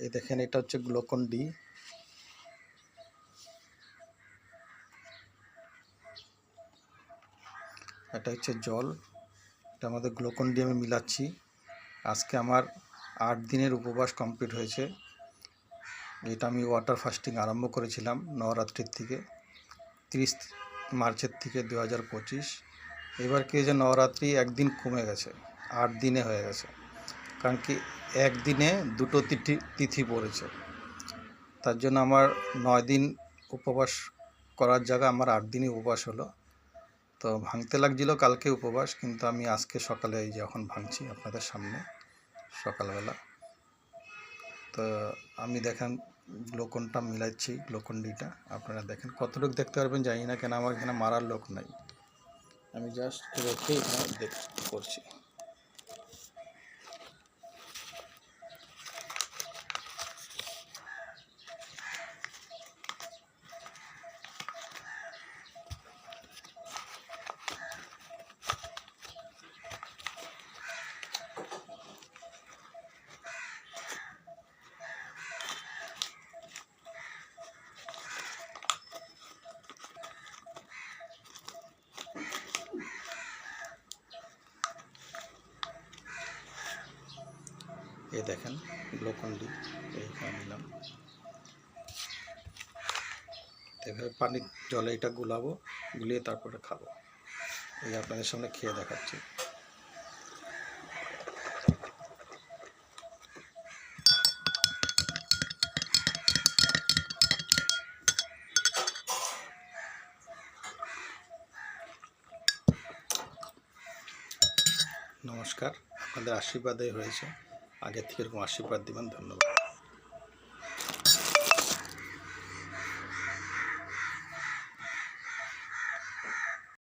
এই দেখেন, এটা হচ্ছে গ্লুকন ডি। এটা হচ্ছে জল, এটা আমাদের গ্লুকন ডি আমি মিলাচ্ছি। আজকে আমার 8 দিনের উপবাস কমপ্লিট হয়েছে। এটা আমি ওয়াটার ফাস্টিং আরম্ভ করেছিলাম নবরাত্রির থেকে, 30 মার্চের থেকে 2025। এবার কি যে নবরাত্রি একদিন কমে গেছে, 8 দিনে হয়ে গেছে। কারণ কি একদিনে 2টো তিথি পড়েছে, তার জন্য আমার 9 দিন উপবাস করার জায়গা আমার 8 দিনই উপবাস হলো। তো ভাঙতে লাগছিল কালকে উপবাস, কিন্তু আমি আজকে সকালে এই যে এখন ভাঙছি আপনাদের সামনে সকালবেলা। তো আমি দেখেন গ্লুকনটা মিলাচ্ছি, গ্লুকন ডিটা আপনারা দেখেন কতটুকু দেখতে পারবেন জানি না, কেন আমার এখানে মারার লোক নাই, আমি জাস্ট রেখে এখানে করছি। এই দেখেন গ্লুকন ডি এইখানে নিলাম, এভাবে পানির জলে এটা গুলাবো, গুলিয়ে তারপরে খাবো। এই আপনাদের সামনে খেয়ে দেখাচ্ছি। নমস্কার, আপনাদের আশীর্বাদে হয়েছে, আগের থেকে এরকম আশীর্বাদ দিবেন। ধন্যবাদ।